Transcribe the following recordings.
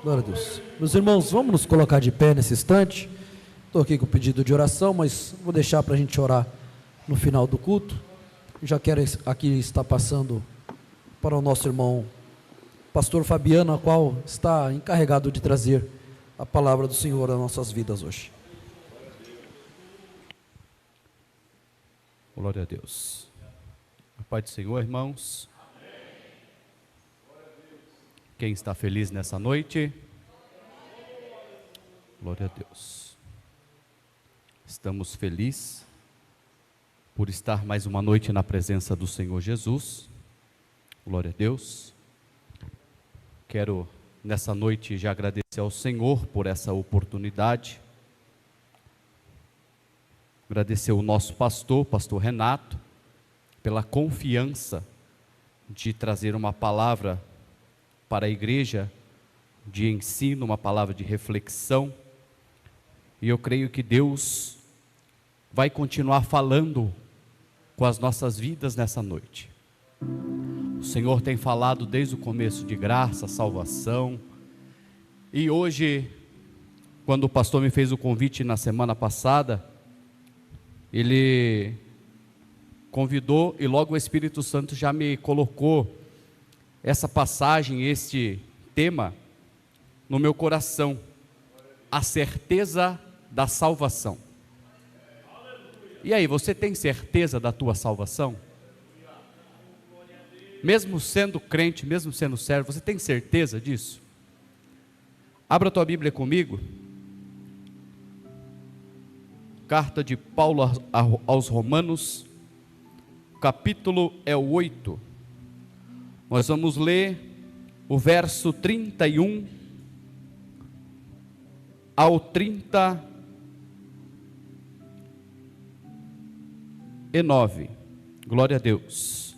Glória a Deus. Meus irmãos, vamos nos colocar de pé nesse instante. Estou aqui com o pedido de oração, mas vou deixar para a gente orar no final do culto. Já quero aqui estar passando para o nosso irmão pastor Fabiano, a qual está encarregado de trazer a palavra do Senhor às nossas vidas hoje. Glória a Deus. A paz do Senhor, irmãos. Quem está feliz nessa noite? Glória a Deus. Estamos felizes por estar mais uma noite na presença do Senhor Jesus. Glória a Deus. Quero nessa noite já agradecer ao Senhor por essa oportunidade. Agradecer o nosso pastor Renato, pela confiança de trazer uma palavra para a igreja, de ensino, uma palavra de reflexão, e eu creio que Deus vai continuar falando com as nossas vidas nessa noite. O Senhor tem falado desde o começo de graça, salvação, e hoje, quando o pastor me fez o convite na semana passada, ele convidou e logo o Espírito Santo já me colocou essa passagem, este tema no meu coração, a certeza da salvação. E aí, você tem certeza da tua salvação? Mesmo sendo crente, mesmo sendo servo, você tem certeza disso? Abra a tua Bíblia comigo. Carta de Paulo aos Romanos, capítulo 8. Nós vamos ler o verso 31 ao 39. Glória a Deus.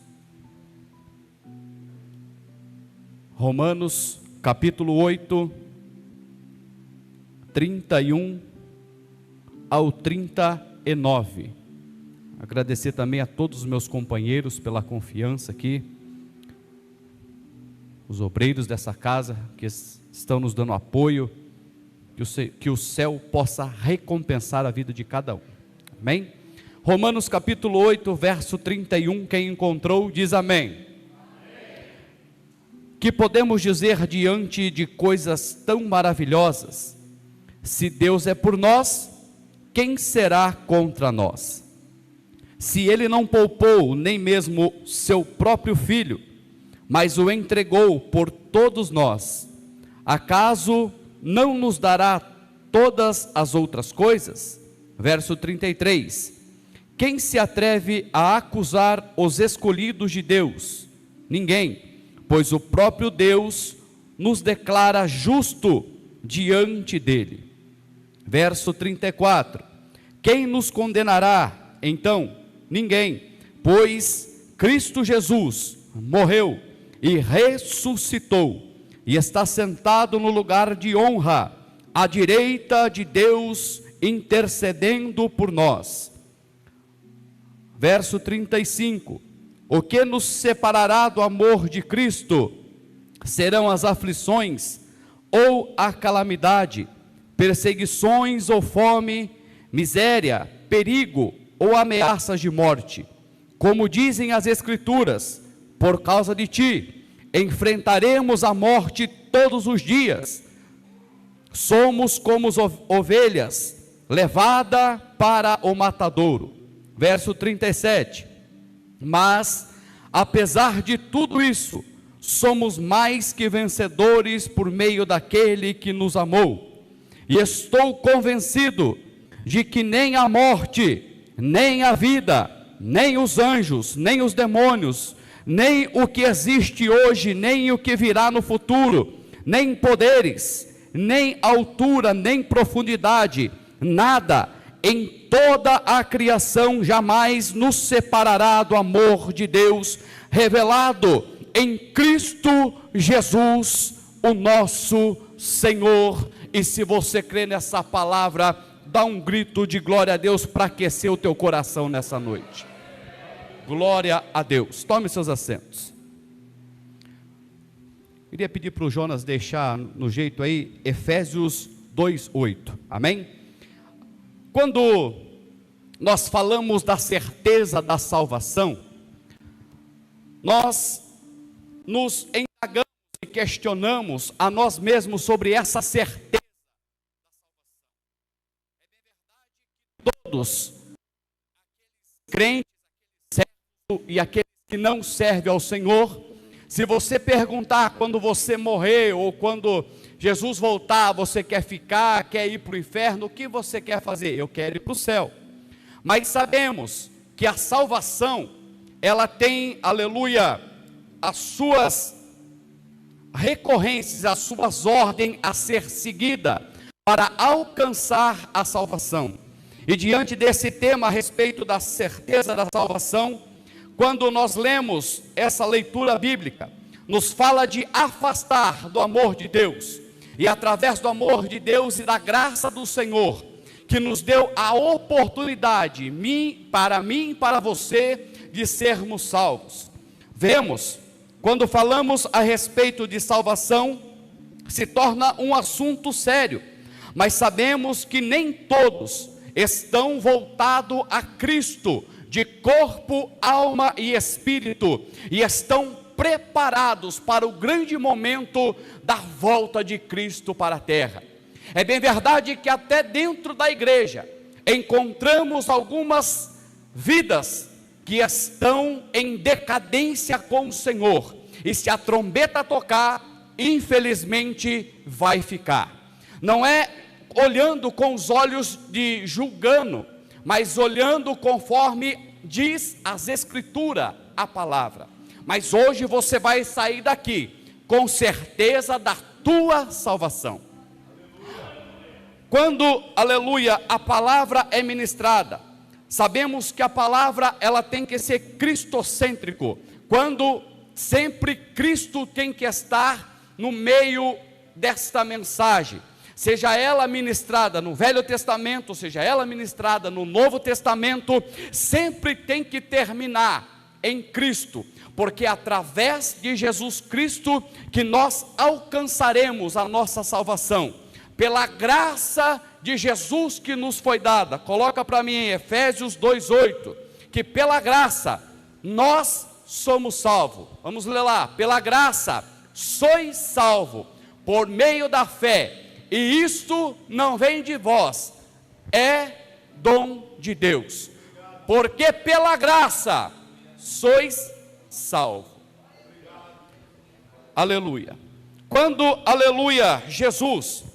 Romanos, capítulo 8, 31 ao 39. Agradecer também a todos os meus companheiros pela confiança aqui, os obreiros dessa casa que estão nos dando apoio, que o céu possa recompensar a vida de cada um. Amém? Romanos capítulo 8, verso 31, quem encontrou diz amém. Amém. Que podemos dizer diante de coisas tão maravilhosas? Se Deus é por nós, quem será contra nós? Se Ele não poupou nem mesmo seu próprio Filho, mas o entregou por todos nós, acaso não nos dará todas as outras coisas? Verso 33, quem se atreve a acusar os escolhidos de Deus? Ninguém, pois o próprio Deus nos declara justo diante dele. Verso 34, quem nos condenará? Então, ninguém, pois Cristo Jesus morreu e ressuscitou, e está sentado no lugar de honra, à direita de Deus, intercedendo por nós. Verso 35, o que nos separará do amor de Cristo? Serão as aflições, ou a calamidade, perseguições ou fome, miséria, perigo ou ameaças de morte? Como dizem as Escrituras, por causa de ti, enfrentaremos a morte todos os dias. Somos como ovelhas, levada para o matadouro. Verso 37, mas, apesar de tudo isso, somos mais que vencedores por meio daquele que nos amou. E estou convencido de que nem a morte, nem a vida, nem os anjos, nem os demônios, nem o que existe hoje, nem o que virá no futuro, nem poderes, nem altura, nem profundidade, nada em toda a criação jamais nos separará do amor de Deus, revelado em Cristo Jesus, o nosso Senhor. E se você crê nessa palavra, dá um grito de glória a Deus para aquecer o teu coração nessa noite. Glória a Deus. Tome seus assentos. Queria pedir para o Jonas deixar no jeito aí, Efésios 2:8, amém? Quando nós falamos da certeza da salvação, nós nos indagamos e questionamos a nós mesmos sobre essa certeza. Todos, crentes, servos e aqueles que não servem ao Senhor, se você perguntar quando você morrer ou quando Jesus voltar, você quer ficar, quer ir para o inferno, o que você quer fazer? Eu quero ir para o céu. Mas sabemos que a salvação, ela tem, aleluia, as suas recorrências, as suas ordens a ser seguida para alcançar a salvação. E diante desse tema a respeito da certeza da salvação, quando nós lemos essa leitura bíblica, nos fala de afastar do amor de Deus, e através do amor de Deus e da graça do Senhor, que nos deu a oportunidade, para mim e para você, de sermos salvos. Vemos, quando falamos a respeito de salvação, se torna um assunto sério, mas sabemos que nem todos estão voltados a Cristo, de corpo, alma e espírito, e estão preparados para o grande momento da volta de Cristo para a terra. É bem verdade que até dentro da igreja encontramos algumas vidas que estão em decadência com o Senhor, e se a trombeta tocar, infelizmente vai ficar. Não é olhando com os olhos de julgando, mas olhando conforme diz as Escrituras, a palavra. Mas hoje você vai sair daqui com certeza da tua salvação. Quando, aleluia, a palavra é ministrada, sabemos que a palavra ela tem que ser cristocêntrico. Quando sempre Cristo tem que estar no meio desta mensagem, seja ela ministrada no Velho Testamento, seja ela ministrada no Novo Testamento, sempre tem que terminar em Cristo, porque é através de Jesus Cristo que nós alcançaremos a nossa salvação, pela graça de Jesus que nos foi dada. Coloca para mim em Efésios 2:8, que pela graça nós somos salvos. Vamos ler lá, pela graça sois salvos, por meio da fé, e isto não vem de vós, é dom de Deus, porque pela graça sois salvos. Aleluia. Quando, aleluia, Jesus,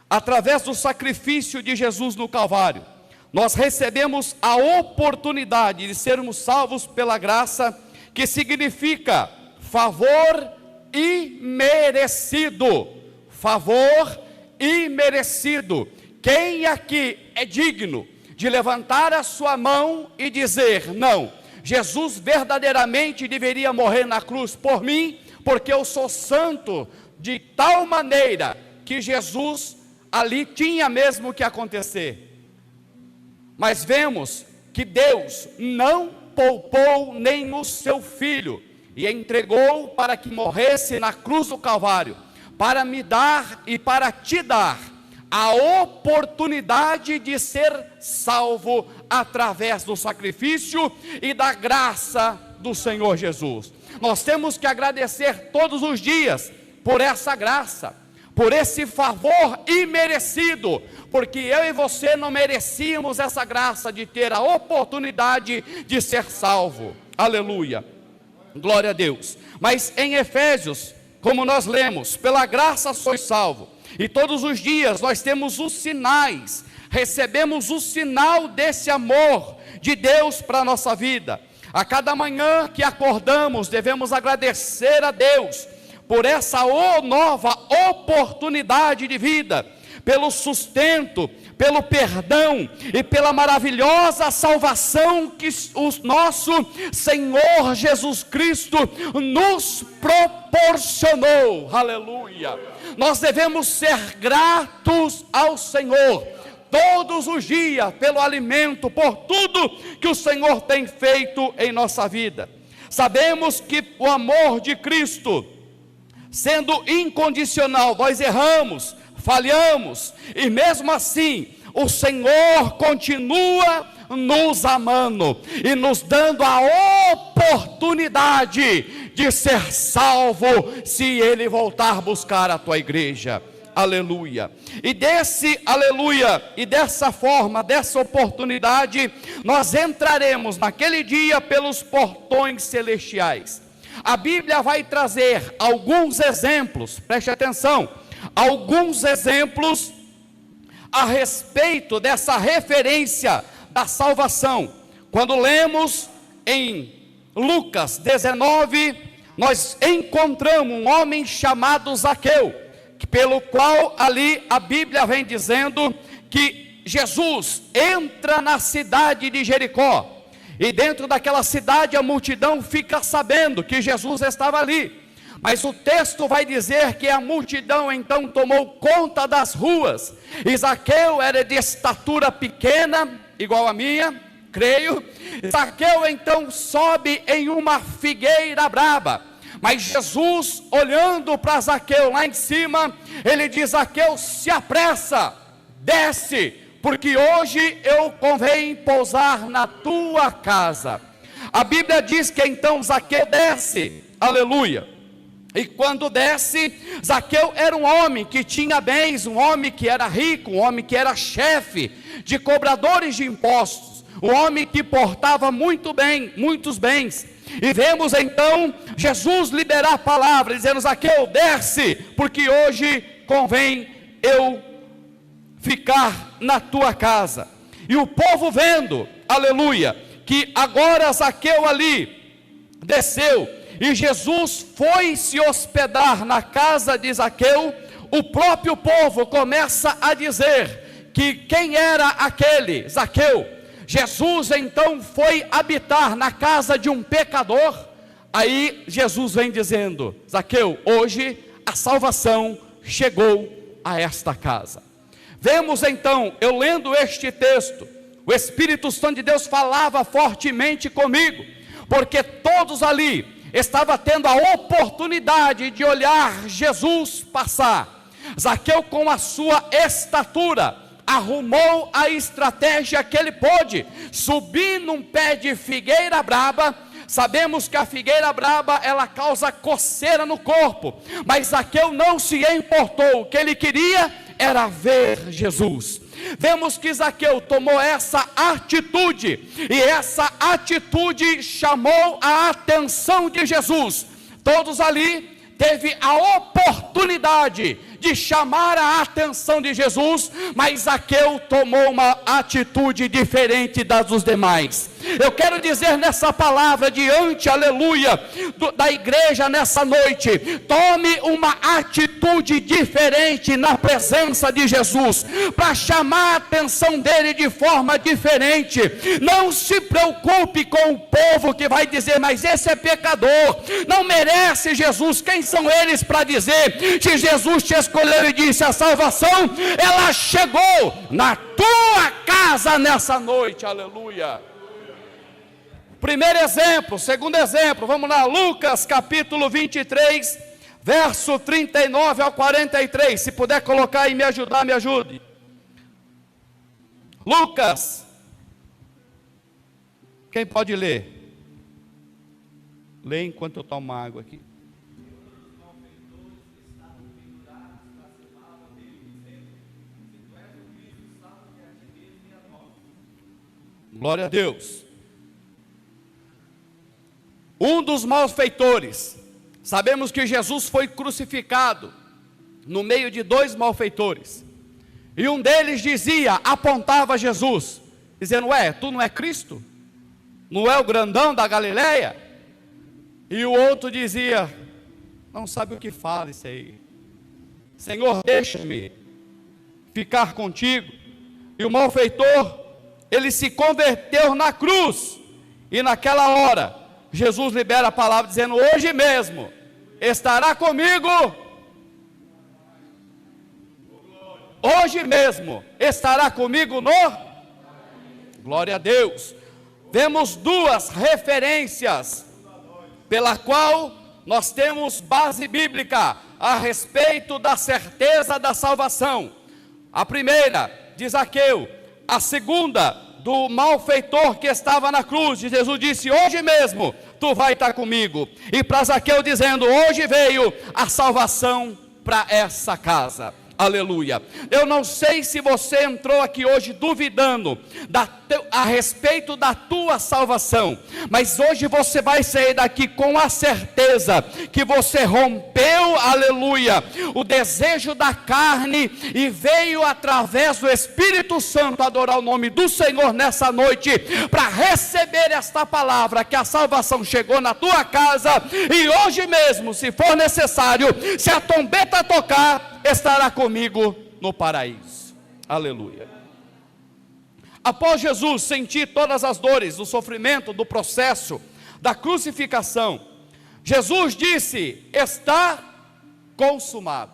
através do sacrifício de Jesus no Calvário, nós recebemos a oportunidade de sermos salvos pela graça, que significa favor imerecido. Favor imerecido. Quem aqui é digno de levantar a sua mão e dizer: não, Jesus verdadeiramente deveria morrer na cruz por mim, porque eu sou santo, de tal maneira que Jesus ali tinha mesmo que acontecer. Mas vemos que Deus não poupou nem o seu Filho, e entregou para que morresse na cruz do Calvário, para me dar e para te dar a oportunidade de ser salvo através do sacrifício e da graça do Senhor Jesus. Nós temos que agradecer todos os dias por essa graça, por esse favor imerecido, porque eu e você não merecíamos essa graça de ter a oportunidade de ser salvo. Aleluia, glória a Deus. Mas em Efésios, como nós lemos, pela graça sois salvo, e todos os dias nós temos os sinais, recebemos o sinal desse amor de Deus para a nossa vida. A cada manhã que acordamos, devemos agradecer a Deus por essa nova oportunidade de vida, pelo sustento, pelo perdão e pela maravilhosa salvação que o nosso Senhor Jesus Cristo nos proporcionou. Aleluia! Nós devemos ser gratos ao Senhor todos os dias pelo alimento, por tudo que o Senhor tem feito em nossa vida. Sabemos que o amor de Cristo sendo incondicional. Nós erramos, falhamos, e mesmo assim, o Senhor continua nos amando e nos dando a oportunidade de ser salvo, se Ele voltar buscar a tua igreja. Aleluia. E dessa forma, dessa oportunidade, nós entraremos naquele dia pelos portões celestiais. A Bíblia vai trazer alguns exemplos, preste atenção, alguns exemplos a respeito dessa referência da salvação. Quando lemos em Lucas 19, nós encontramos um homem chamado Zaqueu, pelo qual ali a Bíblia vem dizendo que Jesus entra na cidade de Jericó, e dentro daquela cidade a multidão fica sabendo que Jesus estava ali, mas o texto vai dizer que a multidão então tomou conta das ruas, e Zaqueu era de estatura pequena, igual a minha, creio. Zaqueu então sobe em uma figueira braba, mas Jesus, olhando para Zaqueu lá em cima, ele diz: Zaqueu, se apressa, desce, porque hoje eu convém pousar na tua casa. A Bíblia diz que então Zaqueu desce, aleluia. E quando desce, Zaqueu era um homem que tinha bens, um homem que era rico, um homem que era chefe de cobradores de impostos, um homem que portava muito bem, muitos bens. E vemos então Jesus liberar a palavra, dizendo: Zaqueu, desce, porque hoje convém eu ficar na tua casa. E o povo vendo, aleluia, que agora Zaqueu ali desceu, e Jesus foi se hospedar na casa de Zaqueu, o próprio povo começa a dizer que quem era aquele Zaqueu. Jesus então foi habitar na casa de um pecador. Aí Jesus vem dizendo: Zaqueu, hoje a salvação chegou a esta casa. Vemos então, eu lendo este texto, o Espírito Santo de Deus falava fortemente comigo, porque todos ali estavam tendo a oportunidade de olhar Jesus passar. Zaqueu, com a sua estatura, arrumou a estratégia que ele pôde, subir num pé de figueira braba. Sabemos que a figueira braba, ela causa coceira no corpo, mas Zaqueu não se importou, o que ele queria era ver Jesus. Vemos que Zaqueu tomou essa atitude, e essa atitude chamou a atenção de Jesus. Todos ali teve a oportunidade de chamar a atenção de Jesus, mas Zaqueu tomou uma atitude diferente das dos demais. Eu quero dizer nessa palavra diante, aleluia, da igreja nessa noite: tome uma atitude diferente na presença de Jesus, para chamar a atenção dele de forma diferente. Não se preocupe com o povo que vai dizer: mas esse é pecador, não merece Jesus. Quem são eles para dizer? Se Jesus te escolheu e disse: a salvação, ela chegou na tua casa nessa noite, aleluia. Primeiro exemplo. Segundo exemplo, vamos lá, Lucas capítulo 23, verso 39 ao 43, se puder colocar e me ajudar, me ajude. Lucas, quem pode ler? Lê enquanto eu tomo água aqui. Glória a Deus. Um dos malfeitores, sabemos que Jesus foi crucificado no meio de dois malfeitores, e um deles dizia, apontava Jesus, dizendo: ué, tu não é Cristo? Não é o grandão da Galileia? E o outro dizia: não sabe o que fala isso aí, Senhor, deixa-me ficar contigo. E o malfeitor, ele se converteu na cruz, e naquela hora Jesus libera a palavra dizendo: hoje mesmo estará comigo, hoje mesmo estará comigo no... Glória a Deus. Vemos duas referências pela qual nós temos base bíblica a respeito da certeza da salvação. A primeira, de Zaqueu. A segunda, do malfeitor que estava na cruz. E Jesus disse: hoje mesmo tu vai estar comigo. E para Zaqueu dizendo: hoje veio a salvação para essa casa. Aleluia. Eu não sei se você entrou aqui hoje duvidando a respeito da tua salvação, mas hoje você vai sair daqui com a certeza que você rompeu, aleluia, o desejo da carne e veio através do Espírito Santo adorar o nome do Senhor nessa noite, para receber esta palavra, que a salvação chegou na tua casa, e hoje mesmo, se for necessário, se a trombeta tocar, estará comigo no paraíso. Aleluia. Após Jesus sentir todas as dores do sofrimento, do processo, da crucificação, Jesus disse: está consumado.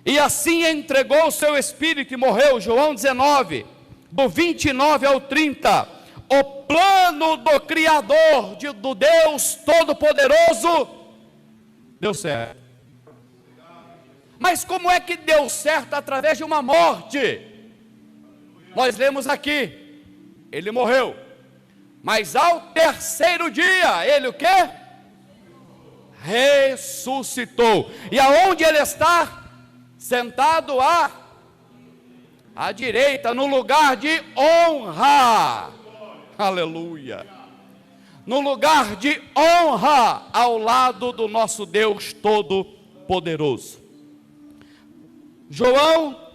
E assim entregou o seu espírito e morreu. João 19, do 29 ao 30. O plano do Criador, do Deus Todo-Poderoso, deu certo. Mas como é que deu certo através de uma morte? Nós lemos aqui, ele morreu, mas ao terceiro dia, ele o quê? Ressuscitou. E aonde ele está? Sentado à direita, no lugar de honra. Aleluia. No lugar de honra, ao lado do nosso Deus Todo-Poderoso. João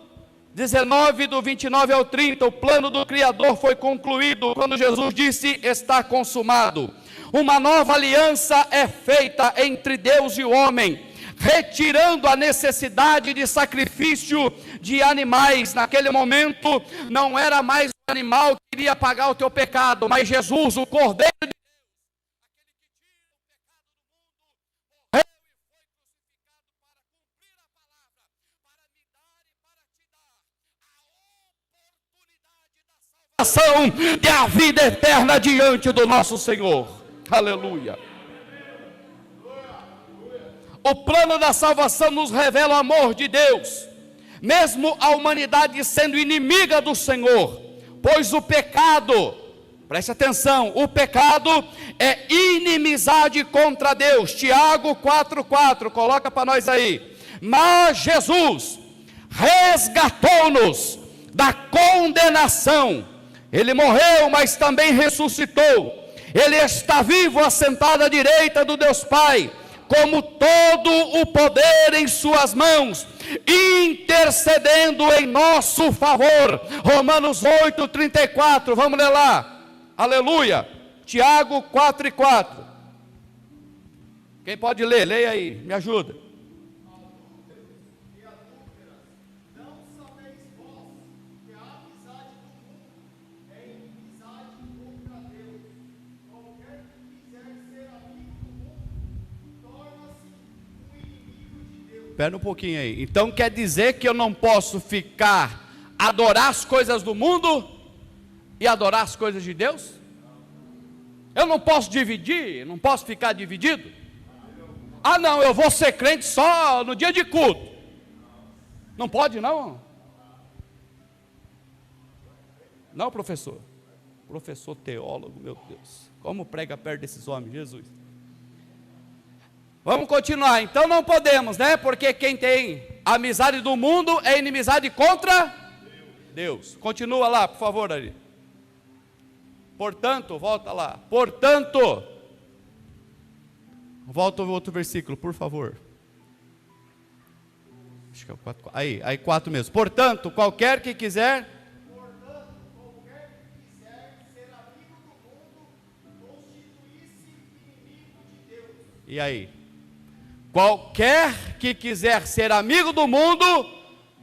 19, do 29 ao 30, o plano do Criador foi concluído quando Jesus disse: está consumado. Uma nova aliança é feita entre Deus e o homem, retirando a necessidade de sacrifício de animais. Naquele momento, não era mais o animal que iria pagar o teu pecado, mas Jesus, o Cordeiro de Deus, e a vida eterna diante do nosso Senhor. Aleluia. O plano da salvação nos revela o amor de Deus, mesmo a humanidade sendo inimiga do Senhor, pois o pecado, preste atenção, o pecado é inimizade contra Deus. Tiago 4,4, coloca para nós aí. Mas Jesus resgatou-nos da condenação. Ele morreu, mas também ressuscitou. Ele está vivo, assentado à direita do Deus Pai, como todo o poder em suas mãos, intercedendo em nosso favor. Romanos 8,34, vamos ler lá. Aleluia. Tiago 4,4. Quem pode ler? Leia aí, me ajuda. Espera um pouquinho aí. Então quer dizer que eu não posso adorar as coisas do mundo e adorar as coisas de Deus? Eu não posso dividir, não posso ficar dividido? Ah não, eu vou ser crente só no dia de culto. Não pode não? Não, professor. Professor teólogo, meu Deus. Como prega perto desses homens, Jesus. Vamos continuar, então não podemos, né? Porque quem tem amizade do mundo é inimizade contra Deus. Continua lá, por favor, ali. Portanto, volta lá. Portanto, volta o outro versículo, por favor. Acho que é o 4. Aí 4 mesmo. Portanto, qualquer que quiser ser amigo do mundo, constituir-se inimigo de Deus. E aí? Qualquer que quiser ser amigo do mundo,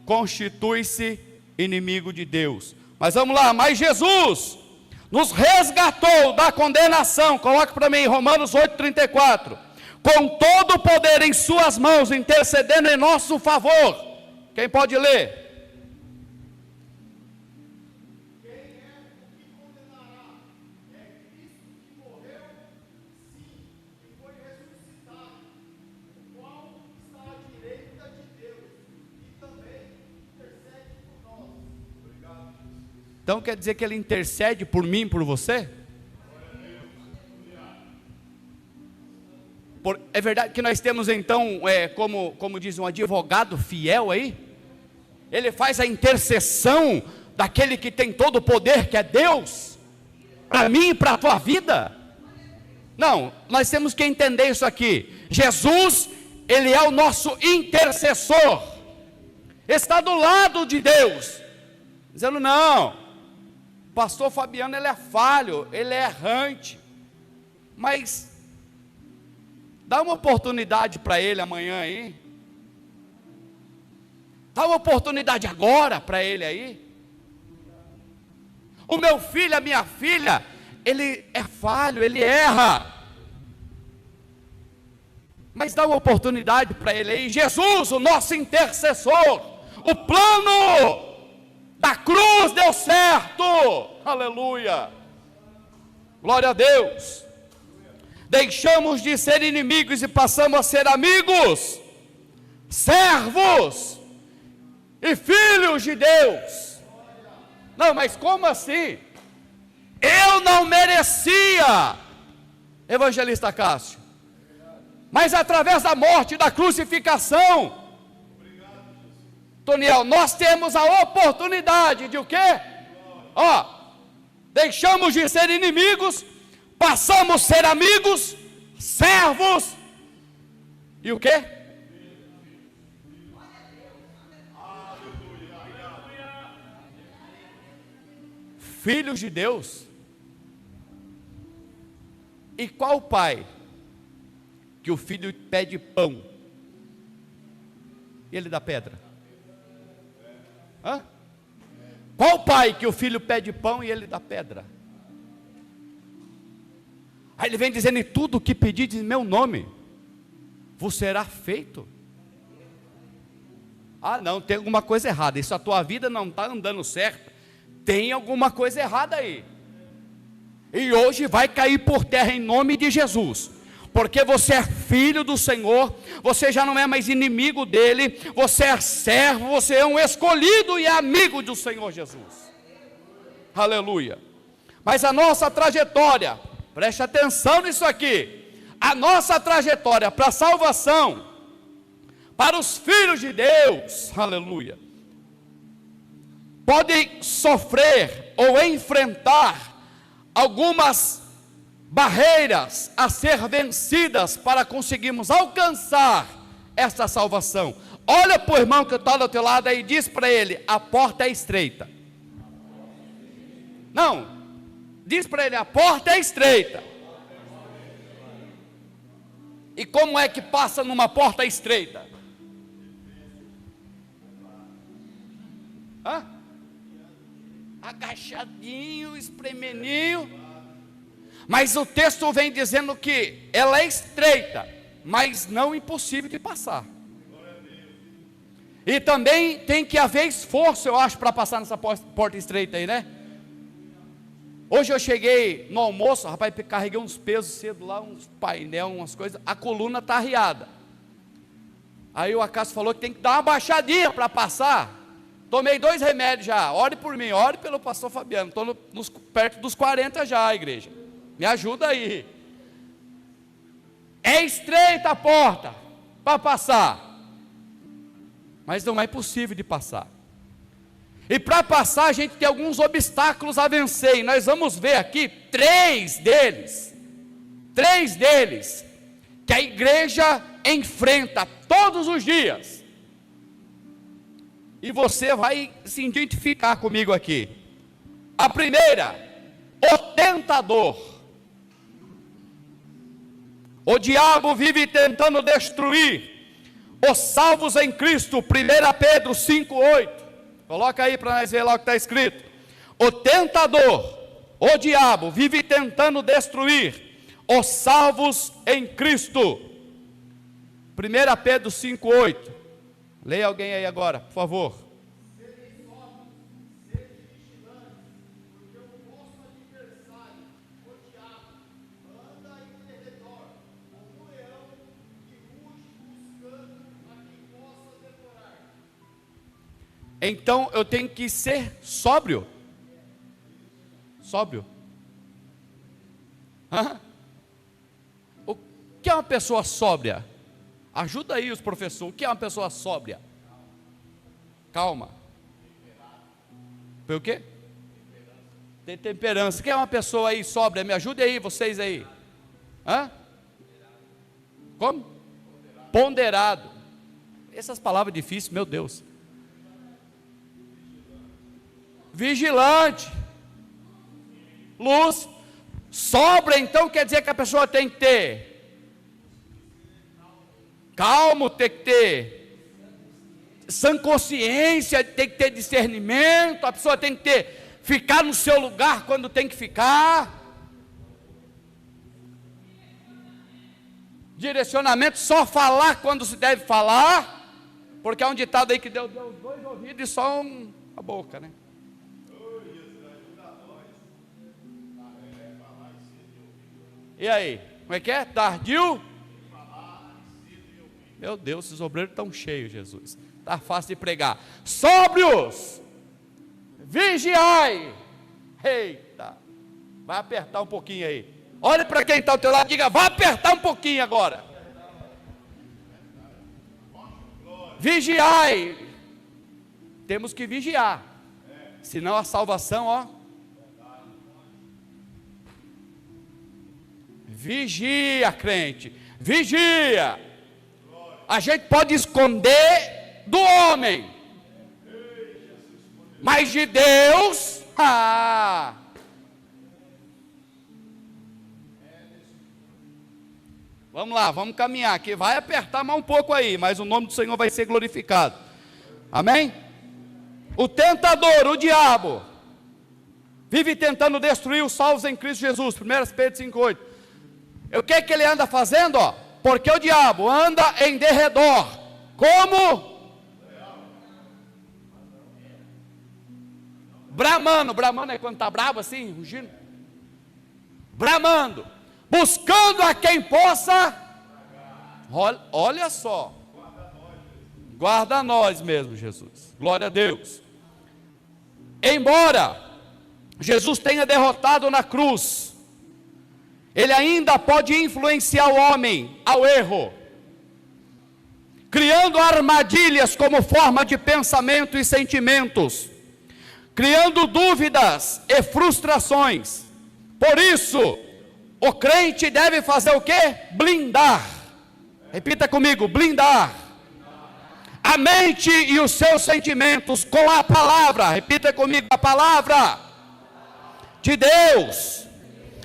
constitui-se inimigo de Deus. Mas vamos lá, mas Jesus nos resgatou da condenação. Coloque para mim, Romanos 8,34. Com todo o poder em suas mãos, intercedendo em nosso favor. Quem pode ler? então quer dizer que Ele intercede por mim, por você? É verdade que nós temos então, como diz um advogado fiel aí, Ele faz a intercessão daquele que tem todo o poder, que é Deus, para mim e para a tua vida. Não, nós temos que entender isso aqui. Jesus, Ele é o nosso intercessor, está do lado de Deus, dizendo: não, pastor Fabiano, ele é falho, ele é errante, mas dá uma oportunidade para ele amanhã aí, dá uma oportunidade agora para ele aí. O meu filho, a minha filha, ele é falho, ele erra, mas dá uma oportunidade para ele aí. Jesus, o nosso intercessor, o plano da cruz deu certo, aleluia, glória a Deus. Deixamos de ser inimigos e passamos a ser amigos, servos e filhos de Deus. Não, mas como assim? Eu não merecia, evangelista Cássio, mas através da morte, da crucificação, Toniel, nós temos a oportunidade de o quê? Deixamos de ser inimigos, passamos a ser amigos, servos, e o quê? Filhos de Deus. E qual pai que o filho pede pão e ele dá pedra? Qual pai que o filho pede pão e ele dá pedra? Aí ele vem dizendo: em tudo que pedir em meu nome vos será feito. Não, tem alguma coisa errada, isso a tua vida não está andando certo, tem alguma coisa errada aí, e hoje vai cair por terra em nome de Jesus, porque você é filho do Senhor, você já não é mais inimigo dele, você é servo, você é um escolhido e é amigo do Senhor Jesus, aleluia. Mas a nossa trajetória, preste atenção nisso aqui, a nossa trajetória para a salvação, para os filhos de Deus, aleluia, podem sofrer ou enfrentar algumas barreiras a ser vencidas para conseguirmos alcançar essa salvação. Olha para o irmão que está do teu lado aí e diz para ele: a porta é estreita. Não, diz para ele: a porta é estreita. E como é que passa numa porta estreita? Agachadinho, espremeninho. Mas o texto vem dizendo que ela é estreita, mas não impossível de passar. E também tem que haver esforço, eu acho, para passar nessa porta estreita aí, né? Hoje eu cheguei no almoço, rapaz, carreguei uns pesos cedo lá, uns painel, umas coisas, a coluna está arriada. Aí o Acácio falou que tem que dar uma baixadinha para passar. Tomei 2 remédios já, ore por mim, ore pelo pastor Fabiano, estou perto dos 40 já, igreja, me ajuda aí. É estreita a porta para passar, mas não é impossível de passar. E para passar a gente tem alguns obstáculos a vencer, e nós vamos ver aqui 3 deles, que a igreja enfrenta todos os dias. E você vai se identificar comigo aqui. A primeira, o tentador. O diabo vive tentando destruir os salvos em Cristo. 1 Pedro 5,8. Coloca aí para nós ver lá o que está escrito. O tentador, o diabo, vive tentando destruir os salvos em Cristo. 1 Pedro 5,8. Leia alguém aí agora, por favor. Então eu tenho que ser sóbrio. Sóbrio? Hã? O que é uma pessoa sóbria? Ajuda aí os professores, o que é uma pessoa sóbria? Calma. Foi o quê? Tem temperança. Quem é uma pessoa aí sóbria? Me ajude aí, vocês aí. Hã? Como? Ponderado. Essas palavras difíceis, meu Deus. Vigilante. Luz. Sobra, então quer dizer que a pessoa tem que ter calmo, tem que ter sã consciência, tem que ter discernimento, a pessoa tem que ter, ficar no seu lugar quando tem que ficar, direcionamento, só falar quando se deve falar, porque há um ditado aí que Deus deu os dois ouvidos e só a boca, né? E aí, como é que é? Tardio? Meu Deus, esses obreiros estão cheios, Jesus. Está fácil de pregar. Sóbrios, vigiai. Eita, vai apertar um pouquinho aí. Olhe para quem está ao teu lado e diga, vai apertar um pouquinho agora. Vigiai. Temos que vigiar. Senão a salvação, ó. Vigia, crente. Vigia. A gente pode esconder do homem, mas de Deus, vamos lá, vamos caminhar aqui, vai apertar mais um pouco aí, mas o nome do Senhor vai ser glorificado, amém? O tentador, o diabo, vive tentando destruir os salvos em Cristo Jesus, 1 Pedro 5,8, o que é que ele anda fazendo, ó? Porque o diabo anda em derredor, como? Bramando é quando está bravo assim, rugindo, bramando, buscando a quem possa, olha só, guarda nós mesmo, Jesus, glória a Deus. Embora Jesus tenha derrotado na cruz, ele ainda pode influenciar o homem ao erro, criando armadilhas como forma de pensamento e sentimentos, criando dúvidas e frustrações. Por isso, o crente deve fazer o quê? Blindar. Repita comigo, blindar a mente e os seus sentimentos com a palavra. Repita comigo, a palavra de Deus.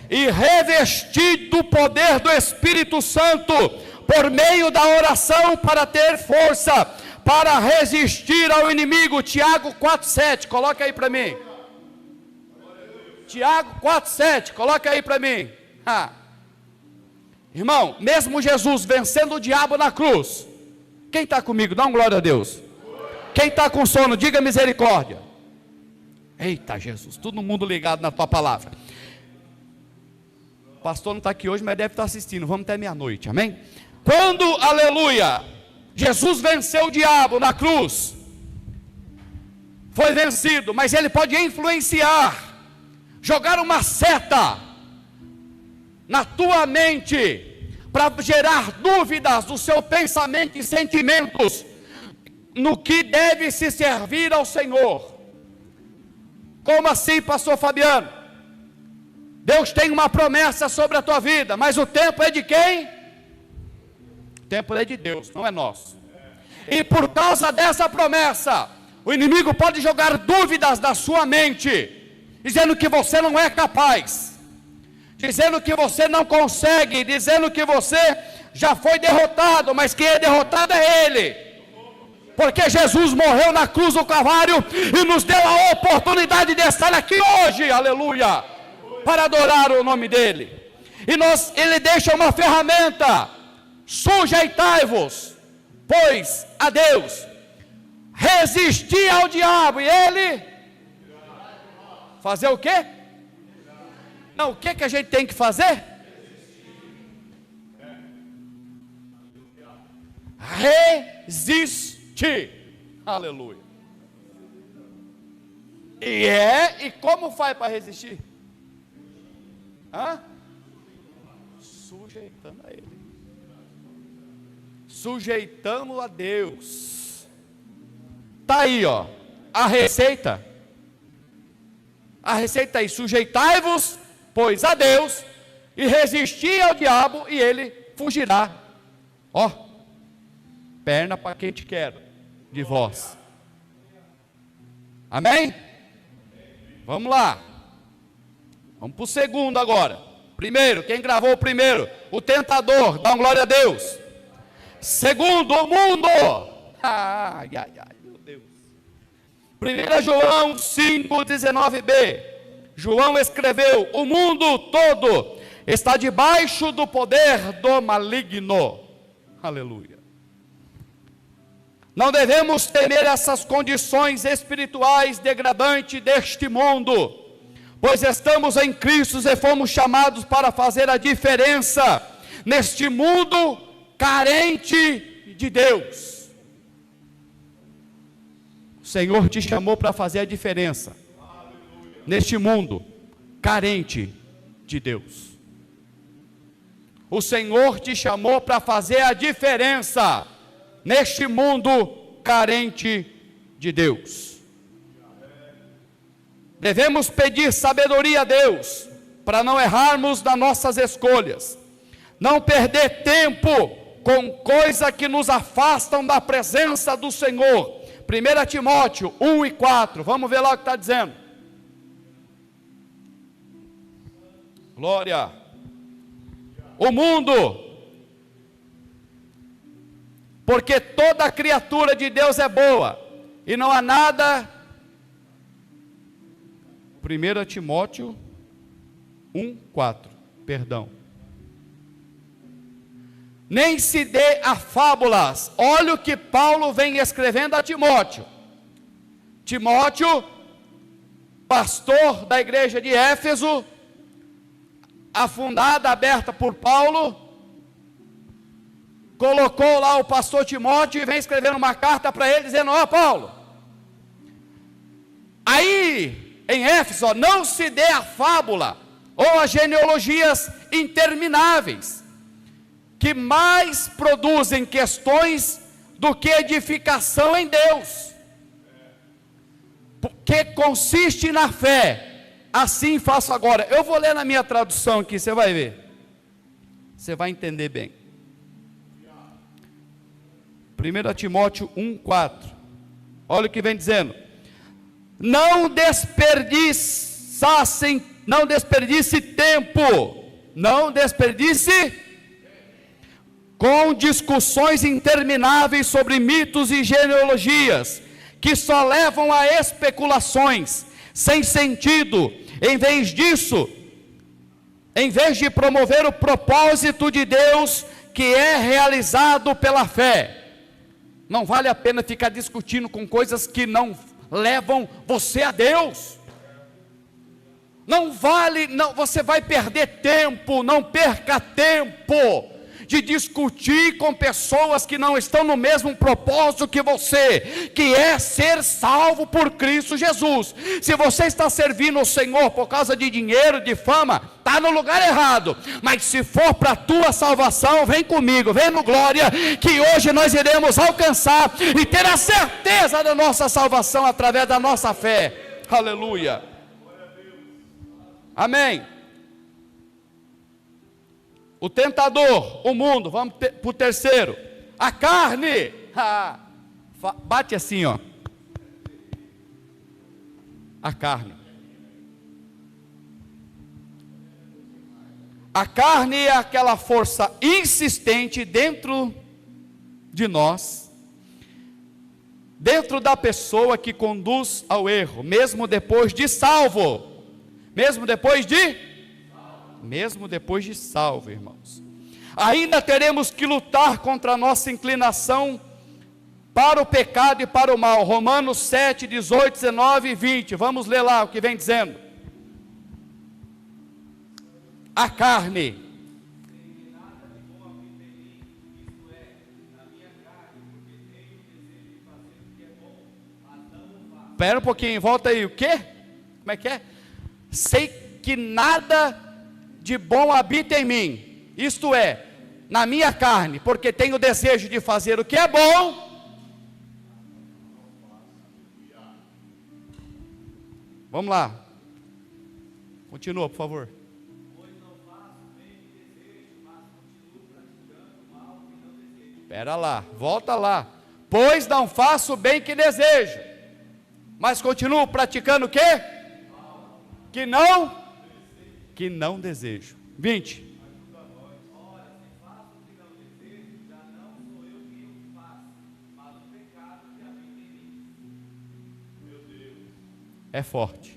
E revestir do poder do Espírito Santo, por meio da oração, para ter força, para resistir ao inimigo. Tiago 4,7, coloca aí para mim. Tiago 4,7, coloca aí para mim. Irmão, mesmo Jesus vencendo o diabo na cruz, quem está comigo? Dá um glória a Deus. Quem está com sono, diga misericórdia. Eita Jesus, todo mundo ligado na tua palavra. O pastor não está aqui hoje, mas deve estar assistindo, vamos até meia-noite, amém? Quando, aleluia, Jesus venceu o diabo na cruz, foi vencido, mas ele pode influenciar, jogar uma seta na tua mente, para gerar dúvidas do seu pensamento e sentimentos, no que deve se servir ao Senhor. Como assim, pastor Fabiano? Deus tem uma promessa sobre a tua vida, mas o tempo é de quem? O tempo é de Deus, não é nosso. E por causa dessa promessa, o inimigo pode jogar dúvidas na sua mente, dizendo que você não é capaz, dizendo que você não consegue, dizendo que você já foi derrotado, mas quem é derrotado é Ele, porque Jesus morreu na cruz do Calvário e nos deu a oportunidade de estar aqui hoje, aleluia, para adorar o nome dEle. E Ele deixa uma ferramenta: sujeitai-vos, pois, a Deus, resistir ao diabo, e ele fazer o quê? Não, o que que a gente tem que fazer? Resistir. Aleluia. E como faz para resistir? Hã? Sujeitando a Ele. Sujeitando a Deus. Está aí, ó, a receita. A receita aí: sujeitai-vos, pois, a Deus, e resisti ao diabo, e ele fugirá. Ó, perna para quem te quer de vós. Amém? Vamos lá. Vamos para o segundo agora. Primeiro, quem gravou o primeiro? O tentador, dá uma glória a Deus. Segundo, o mundo. Ai, ai, ai, meu Deus. 1 João 5,19b. João escreveu: o mundo todo está debaixo do poder do maligno. Aleluia. Não devemos temer essas condições espirituais degradantes deste mundo, pois estamos em Cristo e fomos chamados para fazer a diferença neste mundo carente de Deus. O Senhor te chamou para fazer a diferença neste mundo carente de Deus. O Senhor te chamou para fazer a diferença neste mundo carente de Deus. Devemos pedir sabedoria a Deus, para não errarmos nas nossas escolhas, não perder tempo com coisas que nos afastam da presença do Senhor. 1 Timóteo 1:4, vamos ver lá o que está dizendo. Glória. O mundo, porque toda criatura de Deus é boa, e não há nada. 1 Timóteo 1:4, perdão. Nem se dê a fábulas. Olha o que Paulo vem escrevendo a Timóteo. Timóteo, pastor da igreja de Éfeso, afundada, aberta por Paulo, colocou lá o pastor Timóteo e vem escrevendo uma carta para ele, dizendo: ó Paulo, aí em Éfeso, não se dê a fábula, ou as genealogias intermináveis, que mais produzem questões do que edificação em Deus, porque consiste na fé. Assim faço agora. Eu vou ler na minha tradução aqui, você vai ver, você vai entender bem. 1 Timóteo 1:4, olha o que vem dizendo: não desperdice tempo, não desperdice com discussões intermináveis sobre mitos e genealogias, que só levam a especulações sem sentido. Em vez disso, em vez de promover o propósito de Deus, que é realizado pela fé, não vale a pena ficar discutindo com coisas que não levam você a Deus. Não vale, não, você vai perder tempo. Não perca tempo de discutir com pessoas que não estão no mesmo propósito que você, que é ser salvo por Cristo Jesus. Se você está servindo o Senhor por causa de dinheiro, de fama, está no lugar errado. Mas se for para a tua salvação, vem comigo, vem no glória, que hoje nós iremos alcançar e ter a certeza da nossa salvação através da nossa fé. Aleluia. Amém. O tentador, o mundo. Vamos para o terceiro. A carne. Bate assim, ó. A carne. A carne é aquela força insistente dentro de nós, dentro da pessoa, que conduz ao erro, mesmo depois de salvo. Mesmo depois de salvo, irmãos. Ainda teremos que lutar contra a nossa inclinação para o pecado e para o mal. Romanos 7, 18, 19 e 20. Vamos ler lá o que vem dizendo. A carne. Espera um pouquinho, volta aí. O quê? Como é que é? Sei que nada de bom habita em mim, isto é, na minha carne, porque tenho o desejo de fazer o que é bom. Vamos lá, continua, por favor. Espera lá, volta lá. Pois não faço o bem que desejo, mas continuo praticando o quê? Que não desejo. 20. É forte.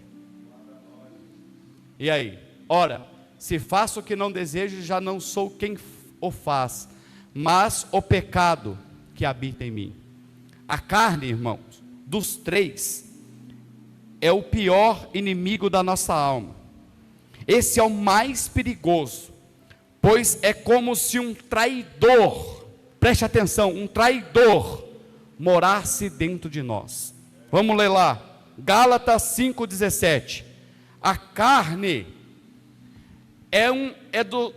E aí? Ora, se faço o que não desejo, já não sou quem o faz, mas o pecado que habita em mim. A carne, irmãos, dos três, é o pior inimigo da nossa alma. Esse é o mais perigoso, pois é como se um traidor, preste atenção, um traidor morasse dentro de nós. Vamos ler lá, Gálatas 5,17. A carne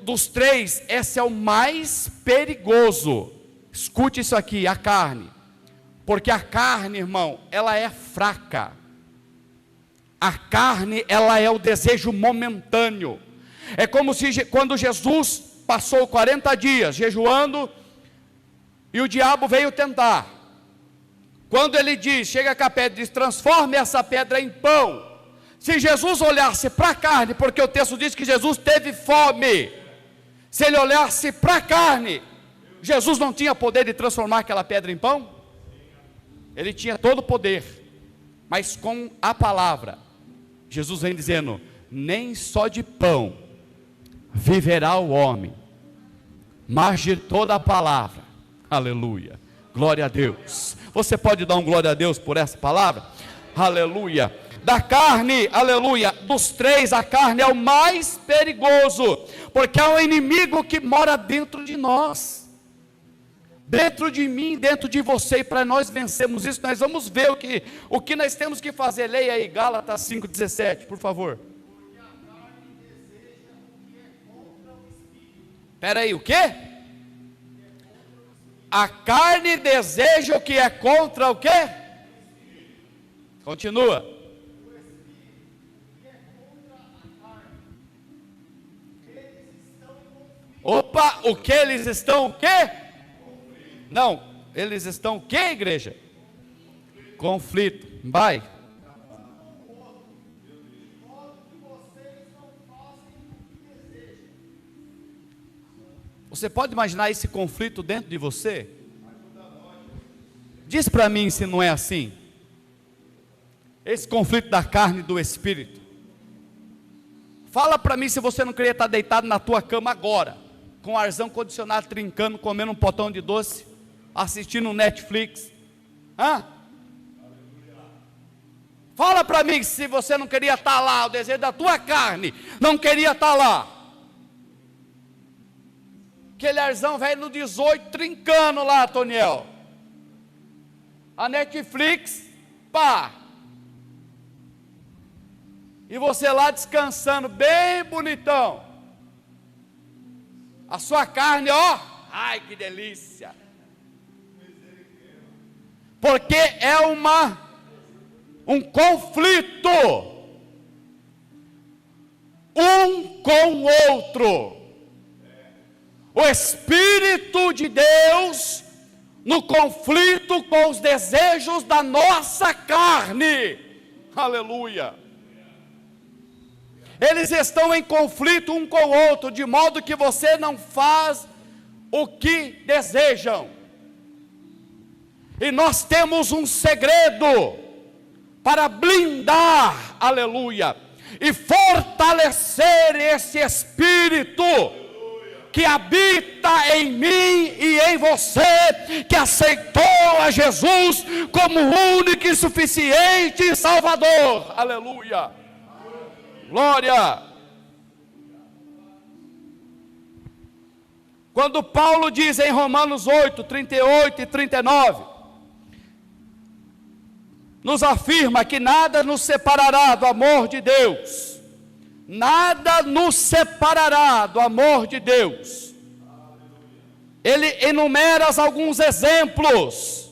dos três, esse é o mais perigoso. Escute isso aqui, a carne, porque a carne, irmão, ela é fraca. A carne, ela é o desejo momentâneo. É como se quando Jesus passou 40 dias jejuando, e o diabo veio tentar. Quando ele diz, chega com a pedra e diz, transforme essa pedra em pão. Se Jesus olhasse para a carne, porque o texto diz que Jesus teve fome, se ele olhasse para a carne, Jesus não tinha poder de transformar aquela pedra em pão? Ele tinha todo o poder, mas com a palavra, Jesus vem dizendo, nem só de pão viverá o homem, mas de toda a palavra. Aleluia, glória a Deus. Você pode dar um glória a Deus por essa palavra? Aleluia. Da carne, aleluia, dos três, a carne é o mais perigoso, porque é o inimigo que mora dentro de nós, dentro de mim, dentro de você, e para nós vencermos isso, nós vamos ver o que nós temos que fazer. Leia aí, Gálatas 5,17, por favor. Espera aí, o quê? A carne deseja o que é contra o quê? Continua. Opa, o que eles estão o quê? Não, eles estão o quê, igreja? Conflito. Vai. Você pode imaginar esse conflito dentro de você? Diz para mim se não é assim. Esse conflito da carne e do espírito. Fala para mim se você não queria estar deitado na tua cama agora, com o arzão condicionado, trincando, comendo um potão de doce, assistindo um Netflix. Hã? Fala para mim se você não queria estar lá, o desejo da tua carne não queria estar lá. Aquele arzão velho no 18, trincando lá, Toniel. A Netflix, pá. E você lá descansando, bem bonitão. A sua carne, ó, ai que delícia. Porque é um conflito, um com o outro. O Espírito de Deus no conflito com os desejos da nossa carne. Aleluia. Eles estão em conflito um com o outro, de modo que você não faz o que desejam. E nós temos um segredo para blindar, aleluia, e fortalecer esse Espírito que habita em mim e em você, que aceitou a Jesus como único e suficiente Salvador. Aleluia. Glória. Quando Paulo diz em Romanos 8, 38 e 39, nos afirma que nada nos separará do amor de Deus, nada nos separará do amor de Deus. Ele enumera alguns exemplos.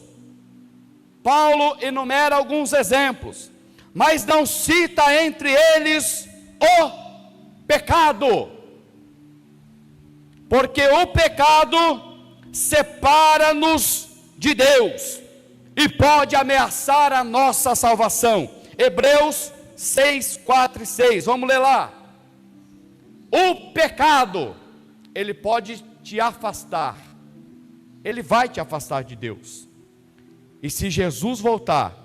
Paulo enumera alguns exemplos, mas não cita entre eles o pecado, porque o pecado separa-nos de Deus e pode ameaçar a nossa salvação. Hebreus 6, 4 e 6, vamos ler lá. O pecado, ele pode te afastar, ele vai te afastar de Deus. E se Jesus voltar,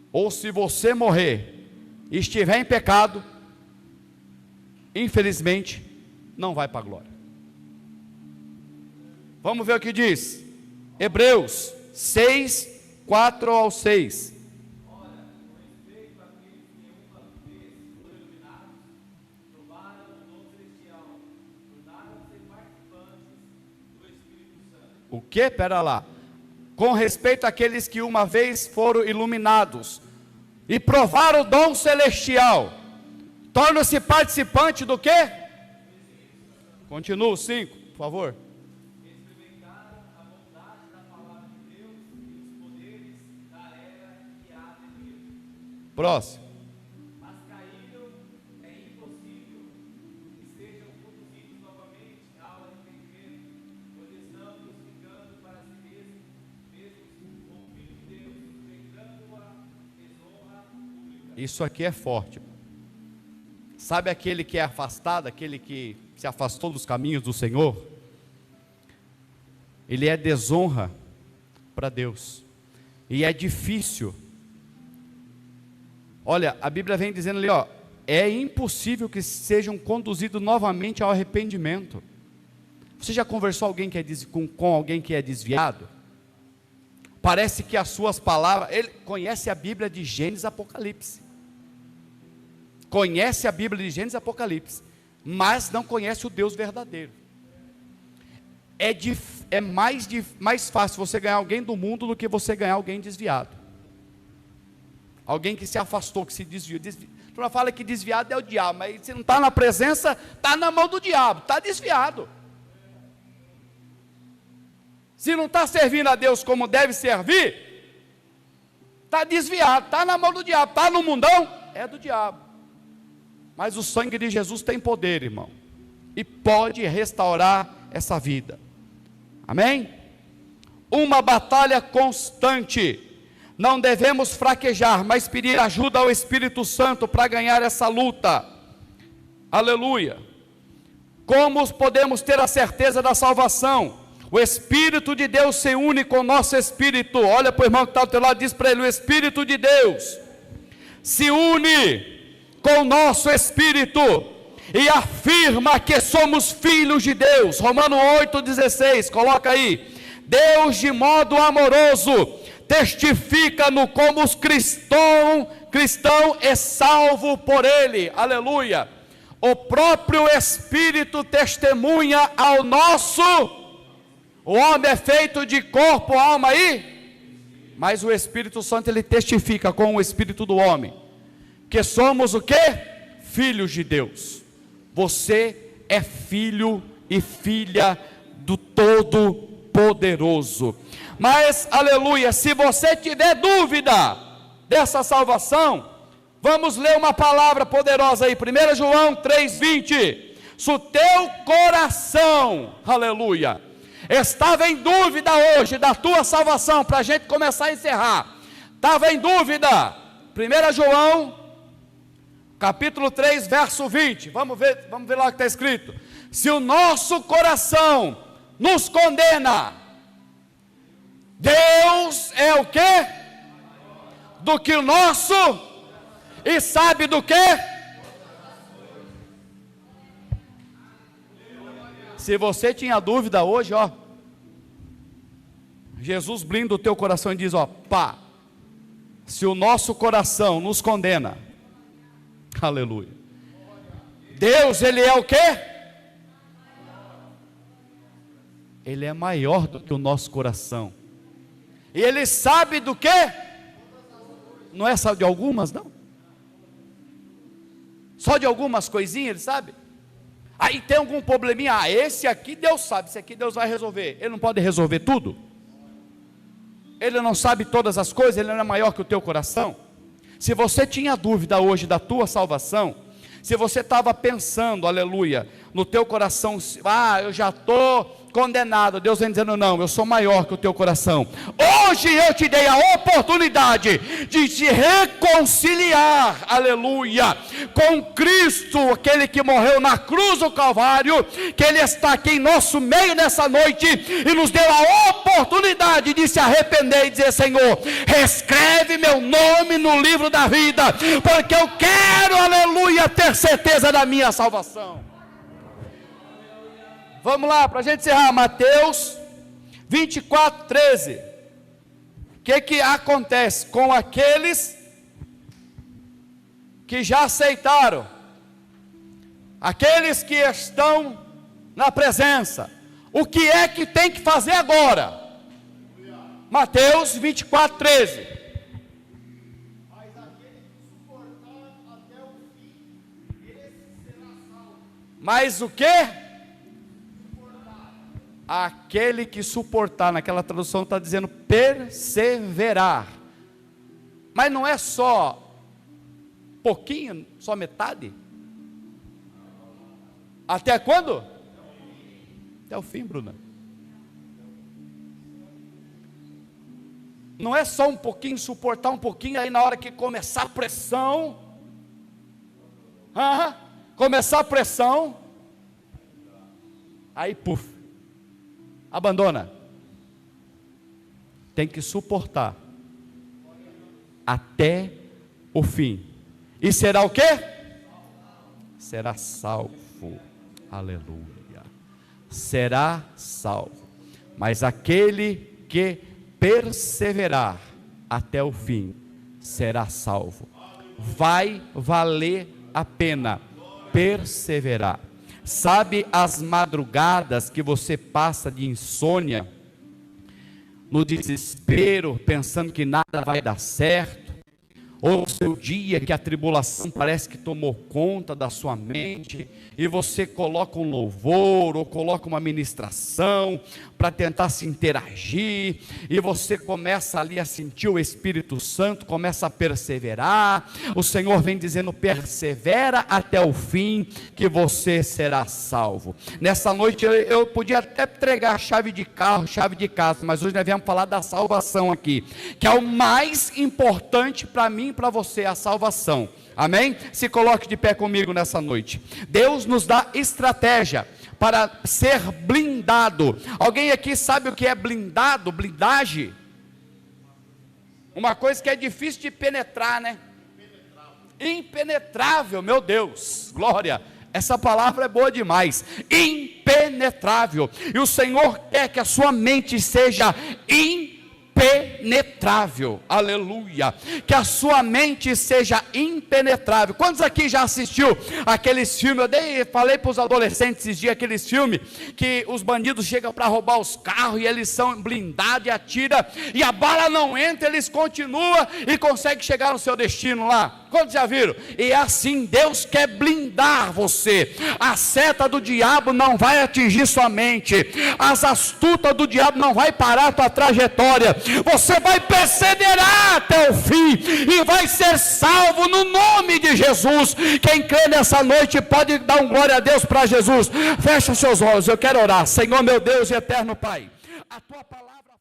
ou se você morrer e estiver em pecado, infelizmente, não vai para a glória. Vamos ver o que diz Hebreus 6, 4 ao 6. O que? Espera lá. Com respeito àqueles que uma vez foram iluminados e provaram o dom celestial, torna-se participante do quê? Continua o 5, por favor. Experimentaram a bondade da palavra de Deus e os poderes da era que há de vir. Próximo. Mas caíram, é impossível que sejam conduzidos novamente ao arrependimento, pois estamos ficando para si mesmos com o Filho de Deus, sujeitando a desonra pública. Isso aqui é forte. Sabe aquele que é afastado, aquele que se afastou dos caminhos do Senhor? Ele é desonra para Deus, e é difícil. Olha, a Bíblia vem dizendo ali, ó, é impossível que sejam conduzidos novamente ao arrependimento. Você já conversou com alguém que é desviado? Parece que as suas palavras, ele conhece a Bíblia de Gênesis e Apocalipse, conhece a Bíblia de Gênesis e Apocalipse, mas não conhece o Deus verdadeiro. É mais fácil você ganhar alguém do mundo do que você ganhar alguém desviado, alguém que se afastou, que se desviou. Tu não fala que desviado é o diabo, mas se não está na presença, está na mão do diabo, está desviado. Se não está servindo a Deus como deve servir, está desviado, está na mão do diabo. Está no mundão, é do diabo. Mas o sangue de Jesus tem poder, irmão, e pode restaurar essa vida. Amém? Uma batalha constante. Não devemos fraquejar, mas pedir ajuda ao Espírito Santo para ganhar essa luta. Aleluia. Como podemos ter a certeza da salvação? O Espírito de Deus se une com o nosso espírito. Olha para o irmão que está ao teu lado, diz para ele: o Espírito de Deus se une com o nosso espírito e afirma que somos filhos de Deus. Romanos 8,16, coloca aí. Deus, de modo amoroso, testifica-no como os cristão é salvo por ele. Aleluia. O próprio Espírito testemunha ao nosso. O homem é feito de corpo, alma e, mas o Espírito Santo, ele testifica com o Espírito do homem que somos o quê? Filhos de Deus. Você é filho e filha do Todo-Poderoso. Mas, aleluia, se você tiver dúvida dessa salvação, vamos ler uma palavra poderosa aí, 1 João 3,20. Se o teu coração, aleluia, estava em dúvida hoje da tua salvação, para a gente começar a encerrar, estava em dúvida, 1 João capítulo 3, verso 20, vamos ver lá o que está escrito. Se o nosso coração nos condena, Deus é o quê? Do que o nosso, e sabe do quê? Se você tinha dúvida hoje, ó, Jesus blinda o teu coração e diz, ó, pá, se o nosso coração nos condena, aleluia, Deus, ele é o quê? Ele é maior do que o nosso coração, e ele sabe do quê? Não é só de algumas, não. Só de algumas coisinhas, ele sabe? Aí tem algum probleminha, esse aqui Deus sabe, esse aqui Deus vai resolver. Ele não pode resolver tudo? Ele não sabe todas as coisas, ele não é maior que o teu coração? Se você tinha dúvida hoje da tua salvação, se você estava pensando, aleluia, no teu coração, eu já estou condenado, Deus vem dizendo, não, eu sou maior que o teu coração. Hoje eu te dei a oportunidade de te reconciliar, aleluia, com Cristo, aquele que morreu na cruz do Calvário, que Ele está aqui em nosso meio nessa noite, e nos deu a oportunidade de se arrepender e dizer, Senhor, reescreve meu nome no livro da vida, porque eu quero, aleluia, ter certeza da minha salvação. Vamos lá, para a gente encerrar, Mateus 24, 13. O que acontece com aqueles que já aceitaram, aqueles que estão na presença? O que é que tem que fazer agora? Mateus 24, 13. Mas aquele que suportar até o fim, esse será salvo. Mas o que? Aquele que suportar, naquela tradução está dizendo perseverar, mas não é só pouquinho, só metade? Até quando? Até o fim, Bruna. Não é só um pouquinho, suportar um pouquinho, aí na hora que começar a pressão, começar a pressão, aí puf, abandona. Tem que suportar até o fim. E será o quê? Será salvo. Aleluia. Será salvo. Mas aquele que perseverar até o fim será salvo. Vai valer a pena perseverar. Sabe as madrugadas que você passa de insônia, no desespero, pensando que nada vai dar certo, ou o seu dia que a tribulação parece que tomou conta da sua mente, e você coloca um louvor, ou coloca uma ministração, para tentar se interagir, e você começa ali a sentir o Espírito Santo, começa a perseverar, o Senhor vem dizendo, persevera até o fim, que você será salvo. Nessa noite eu podia até entregar a chave de carro, chave de casa, mas hoje nós viemos falar da salvação aqui, que é o mais importante para mim e para você, a salvação. Amém? Se coloque de pé comigo nessa noite. Deus nos dá estratégia para ser blindado. Alguém aqui sabe o que é blindado, blindagem? Uma coisa que é difícil de penetrar, né? Impenetrável, meu Deus, glória. Essa palavra é boa demais. Impenetrável. E o Senhor quer que a sua mente seja impenetrável, aleluia, que a sua mente seja impenetrável. Quantos aqui já assistiu aqueles filmes? Falei para os adolescentes esses dias, aqueles filmes que os bandidos chegam para roubar os carros e eles são blindados e atiram, e a bala não entra, eles continuam e conseguem chegar no seu destino lá. Quantos já viram? E é assim, Deus quer blindar você. A seta do diabo não vai atingir sua mente, as astutas do diabo não vai parar a tua trajetória. Você vai perseverar até o fim e vai ser salvo no nome de Jesus. Quem crê nessa noite pode dar um glória a Deus para Jesus. Fecha seus olhos, eu quero orar. Senhor meu Deus e eterno Pai, a tua palavra